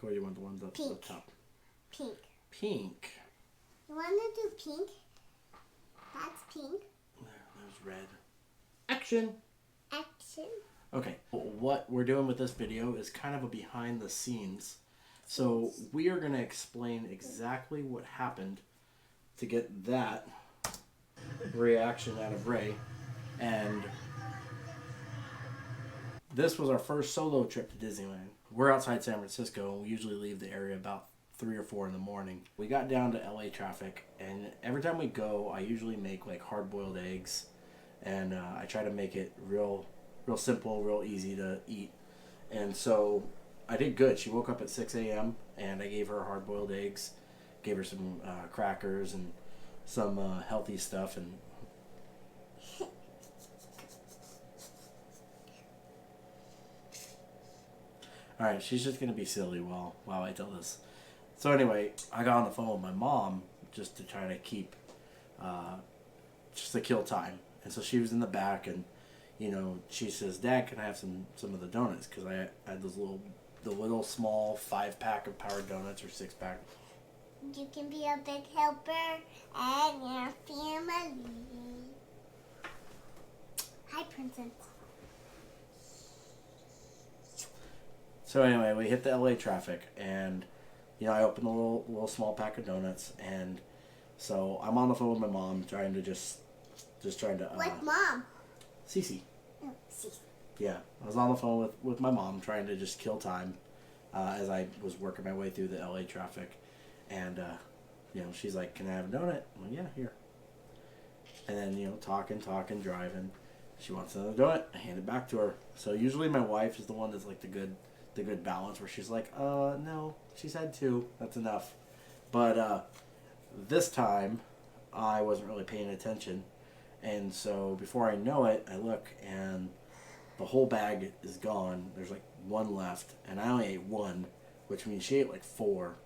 or do you want the ones up the top? Pink. Pink. You want to do pink? That's pink. There's red. Action. Action. Okay, what we're doing with this video is kind of a behind the scenes. So we are going to explain exactly what happened to get that reaction out of Rey. And this was our first solo trip to Disneyland. We're outside San Francisco, and we usually leave the area about 3 or 4 in the morning. We got down to LA traffic, and every time we go, I usually make like hard-boiled eggs, and I try to make it real simple, real easy to eat. And so I did good. She woke up at 6 a.m. and I gave her hard-boiled eggs, gave her some crackers and some healthy stuff. And all right, she's just gonna be silly while I tell this. So anyway, I got on the phone with my mom just to try to keep, just to kill time. And so she was in the back, and you know, she says, "Dad, can I have some of the donuts?" Because I had those little small 5-pack of Power Donuts or 6-pack. You can be a big helper and your family. Hi, Princess. So anyway, we hit the LA traffic, and you know, I opened a little small pack of donuts, and so I'm on the phone with my mom, trying to just trying to. What mom? Cece. Oh, Cece. Yeah, I was on the phone with my mom, trying to just kill time as I was working my way through the LA traffic, and you know, she's like, "Can I have a donut?" I'm like, "Yeah, here." And then, you know, talking, driving. She wants another donut. I hand it back to her. So usually my wife is the one that's like the good balance, where she's like, no, she's had 2, that's enough. But this time I wasn't really paying attention, and so before I know it, I look and the whole bag is gone. There's like 1 left, and I only ate 1, which means she ate like 4.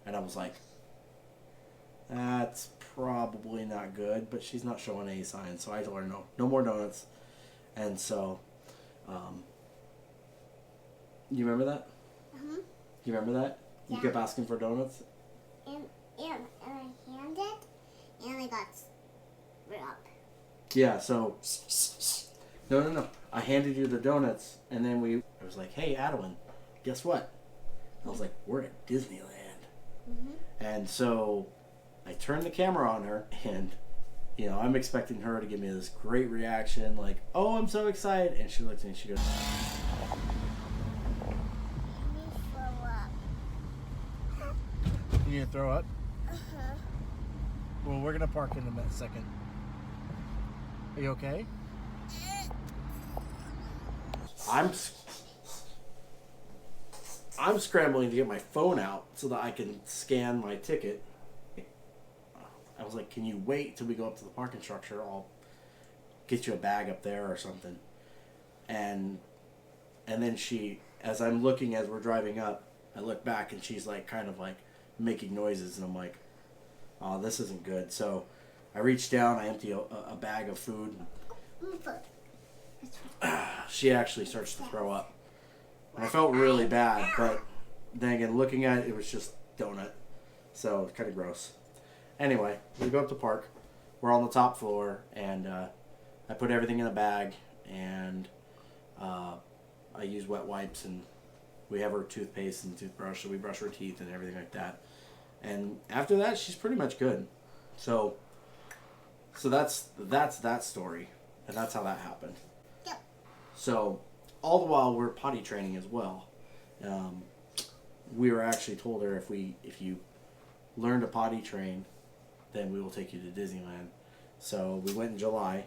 And I was like, that's probably not good, but she's not showing any signs. So I told her, no more donuts. And so, you remember that? You remember that? Yeah. You kept asking for donuts? And I handed, and I got rubbed. Yeah, so... No. I handed you the donuts, and then I was like, "Hey, Adelynn, guess what?" I was like, "We're at Disneyland." And so I turned the camera on her, and you know, I'm expecting her to give me this great reaction, like, "Oh, I'm so excited." And she looks at me and she goes, "You need to throw up?" Well, we're going to park in a second. Are you okay? I'm scrambling to get my phone out so that I can scan my ticket. I was like, "Can you wait till we go up to the parking structure? I'll get you a bag up there or something." And then she, as I'm looking, as we're driving up, I look back and she's like, kind of like making noises, and I'm like, "Oh, this isn't good." So I reach down, I empty a bag of food. She actually starts to throw up. And I felt really bad, but then again, looking at it, it was just donut. So it's kind of gross. Anyway, we go up to park. We're on the top floor, and I put everything in a bag, and I use wet wipes, and we have her toothpaste and toothbrush, so we brush her teeth and everything like that. And after that, she's pretty much good. So that's that story, and that's how that happened. Yep. So all the while we're potty training as well. We were actually told her, if you learn to potty train, then we will take you to Disneyland. So we went in July,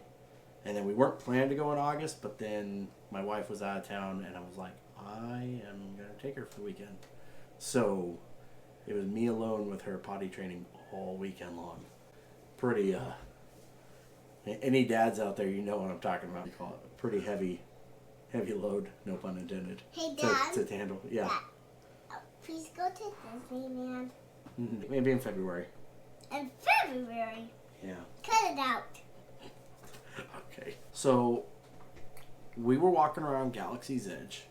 and then we weren't planning to go in August, but then my wife was out of town, and I was like, I am going to take her for the weekend. So it was me alone with her potty training all weekend long. Pretty, any dads out there, you know what I'm talking about. We call it a pretty heavy load, no pun intended. Hey, Dad. To handle, yeah. Dad, please go to Disneyland. Maybe in February. In February? Yeah. Cut it out. Okay. So we were walking around Galaxy's Edge,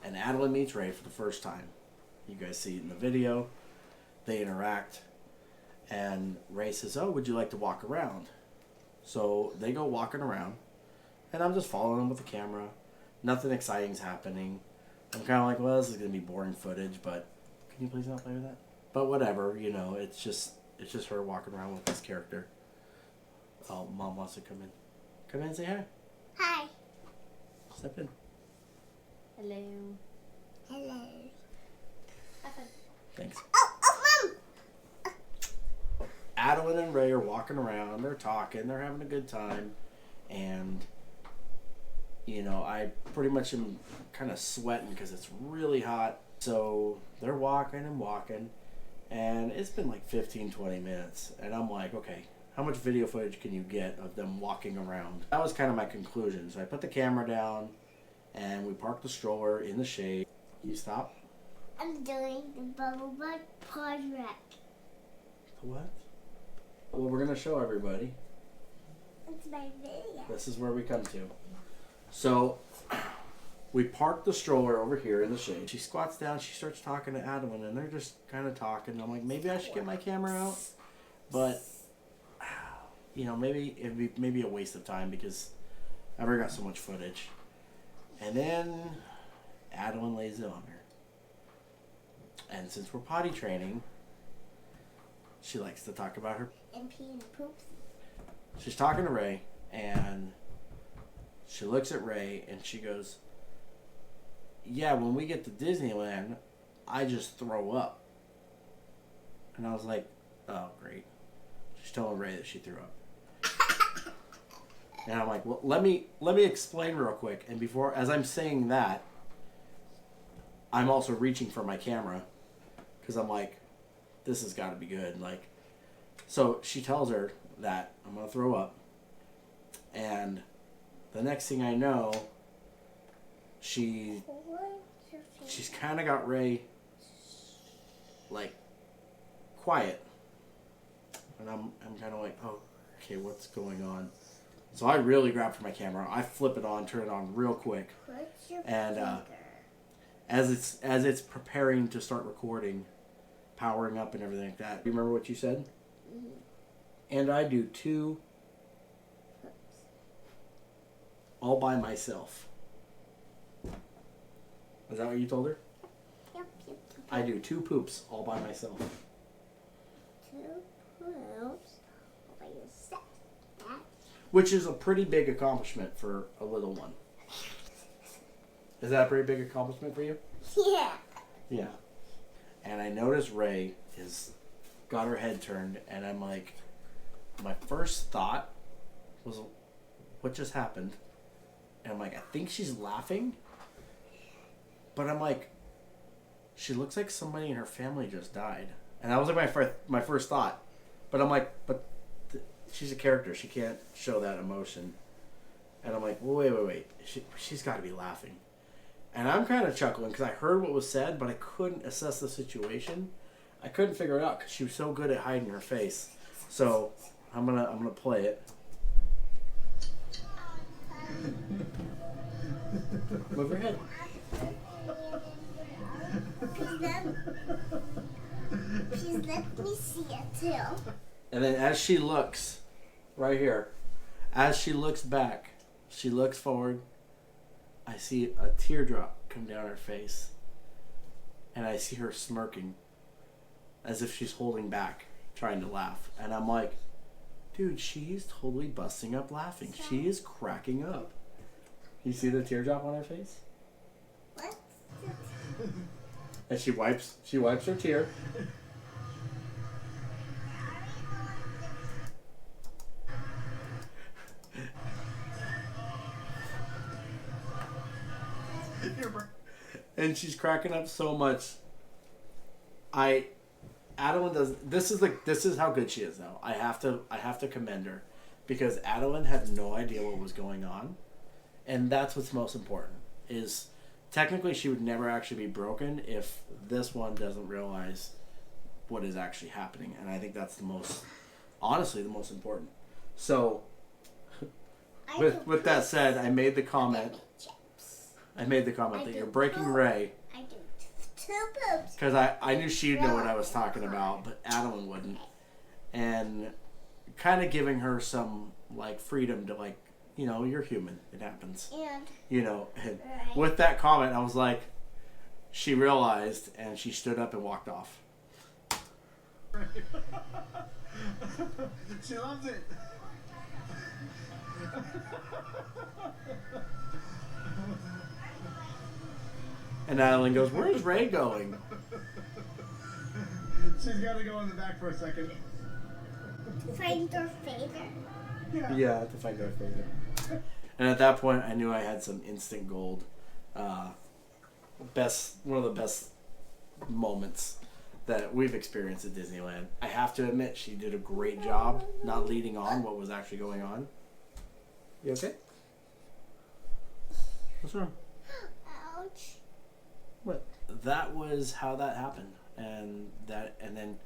and Adelynn meets Rey for the first time. You guys see it in the video. They interact. And Rey says, oh, would you like to walk around? So they go walking around. And I'm just following them with the camera. Nothing exciting's happening. I'm kind of like, well, this is going to be boring footage, but can you please not play with that? But whatever, you know, it's just her walking around with this character. Oh, Mom wants to come in. Come in and say hi. Hi. Step in. Hello. Hello. Have fun. Thanks. Oh, Mom. Adelynn and Rey are walking around. They're talking. They're having a good time. And, you know, I pretty much am kind of sweating because it's really hot. So they're walking and walking. And it's been like 15, 20 minutes. And I'm like, okay, how much video footage can you get of them walking around? That was kind of my conclusion. So I put the camera down and we parked the stroller in the shade. Can you stop? I'm doing the bubble butt project. What? Well, we're going to show everybody. It's my video. This is where we come to. So we parked the stroller over here in the shade. She squats down. She starts talking to Adelynn, and they're just kind of talking. I'm like, maybe I should get my camera out. But, you know, maybe it'd be maybe a waste of time because I've already got so much footage. And then Adelynn lays it on her. And since we're potty training, she likes to talk about her. And pee and poops. She's talking to Rey, and she looks at Rey, and she goes, yeah, when we get to Disneyland, I just throw up. And I was like, oh, great. She's telling Rey that she threw up. And I'm like, well, let me explain real quick. And before, as I'm saying that, I'm also reaching for my camera because I'm like, this has got to be good. Like, so she tells her that I'm gonna throw up, and the next thing I know, she's kind of got Rey like quiet, and I'm kind of like, oh, okay, what's going on? So I really grab for my camera. I flip it on, turn it on real quick, and as it's preparing to start recording, powering up and everything like that. You remember what you said? Mm-hmm. And I do 2 all by myself. Is that what you told her? Yep. I do 2 poops all by myself. 2 poops by yourself. Which is a pretty big accomplishment for a little one. Is that a pretty big accomplishment for you? Yeah. Yeah. And I notice Rey is got her head turned, and I'm like, my first thought was, what just happened? And I'm like, I think she's laughing. But I'm like, she looks like somebody in her family just died. And that was like my first thought. But I'm like, she's a character. She can't show that emotion. And I'm like, well, wait. She's got to be laughing. And I'm kind of chuckling because I heard what was said, but I couldn't assess the situation. I couldn't figure it out because she was so good at hiding her face. So I'm gonna play it. Move your head. Please let me see it too. And then as she looks, right here, as she looks back, she looks forward, I see a teardrop come down her face. And I see her smirking as if she's holding back, trying to laugh. And I'm like, dude, she's totally busting up laughing. She is cracking up. You see the teardrop on her face? What? And she wipes her tear. And she's cracking up so much. Adelynn does this is how good she is though. I have to commend her because Adelynn had no idea what was going on. And that's what's most important. Is technically she would never actually be broken if this one doesn't realize what is actually happening. And I think that's honestly the most important. So with that said, I made the comment that you're breaking Rey. I do Two boobs. Because I knew she'd know what I was talking about, but Adelynn wouldn't. And kind of giving her some, like, freedom to, like, you know, you're human. It happens. And You know, and with that comment, I was like, she realized, and she stood up and walked off. She loves it. And Adelynn goes, "Where's Rey going?" She's got to go in the back for a second. find your favorite. Yeah, to find Darth Vader. And at that point, I knew I had some instant gold. One of the best moments that we've experienced at Disneyland. I have to admit, she did a great job not leading on what was actually going on. You okay? What's wrong? Ouch. What? That was how that happened, and then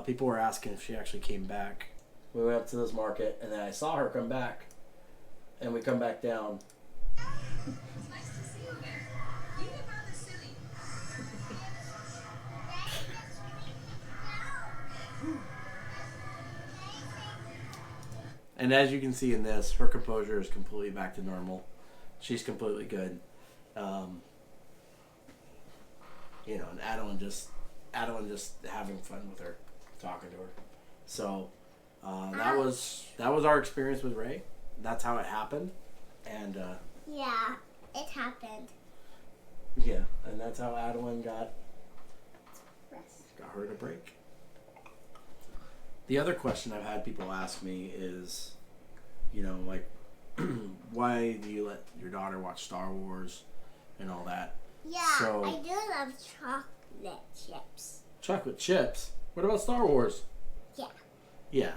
people were asking if she actually came back. We went up to this market, and then I saw her come back, and we come back down. It's nice to see you again. You get rather silly. And as you can see in this, her composure is completely back to normal. She's completely good. You know, and Adelynn just having fun with her, talking to her. So that was our experience with Rey. That's how it happened, and Yeah, it happened. yeah, and that's how Adelynn got Rest. her to break. The other question I've had people ask me is, you know, like, why do you let your daughter watch Star Wars and all that? Yeah, So- I do love chocolate chips. Chocolate chips? What about Star Wars? Yeah. Yeah.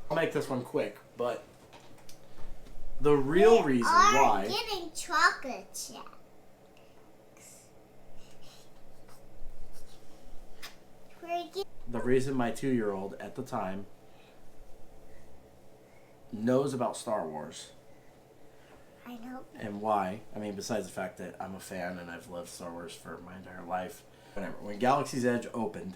I'll make this one quick, but the real reason why... We are getting chocolate chips. We're getting... The reason my 2-year-old at the time knows about Star Wars I know. and why, I mean, besides the fact that I'm a fan and I've loved Star Wars for my entire life. Whatever. When Galaxy's Edge opened,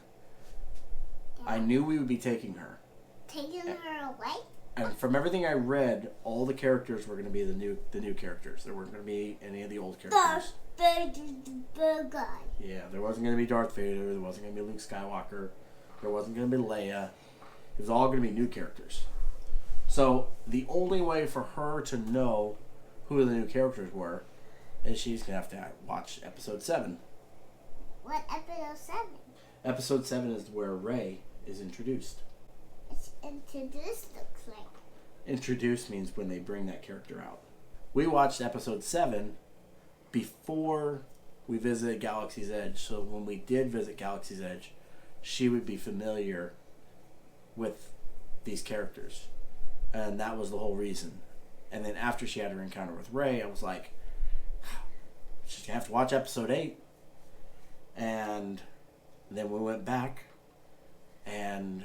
I knew we would be taking her. Taking her away? And from everything I read, all the characters were going to be the new characters. There weren't going to be any of the old characters. The guy. Yeah, there wasn't going to be Darth Vader. There wasn't going to be Luke Skywalker. There wasn't going to be Leia. It was all going to be new characters. So the only way for her to know who the new characters were is she's going to have to watch Episode 7. What episode 7? Episode 7 is where Rey is introduced. It's introduced, looks like. Introduced means when they bring that character out. We watched Episode 7 before we visited Galaxy's Edge. So when we did visit Galaxy's Edge, she would be familiar with these characters. And that was the whole reason. And then after she had her encounter with Rey, I was like, she's going to have to watch Episode 8. And then we went back, and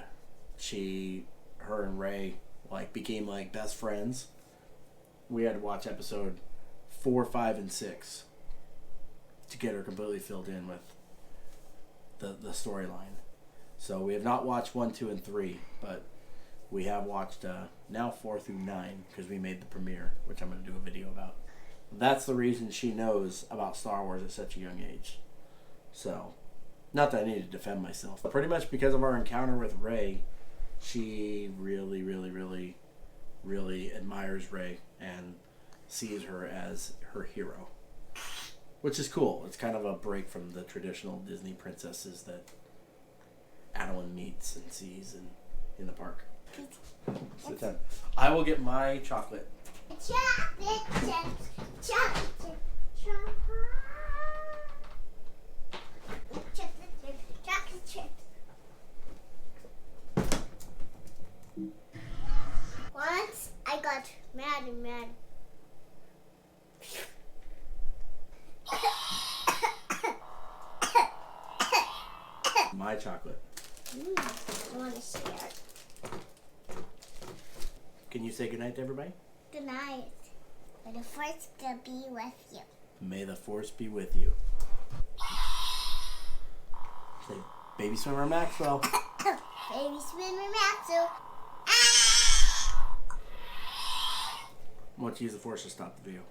her and Rey, like, became, like, best friends. We had to watch Episode 4, 5, and 6 to get her completely filled in with the storyline. So we have not watched 1, 2, and 3, but we have watched now 4 through 9 because we made the premiere, which I'm going to do a video about. That's the reason she knows about Star Wars at such a young age. So, not that I need to defend myself, but pretty much because of our encounter with Rey, she really, really, really, really admires Rey and sees her as her hero, which is cool. It's kind of a break from the traditional Disney princesses that Adelynn meets and sees in the park. Sit down. I will get my chocolate. Chocolate chips. Chocolate chips. Chocolate chips. Once I got mad and mad. My chocolate. I want to share. Can you say goodnight to everybody? Good night. May the force be with you. May the force be with you. Say, baby swimmer Maxwell. Baby swimmer Maxwell. I want to use the force to stop the video.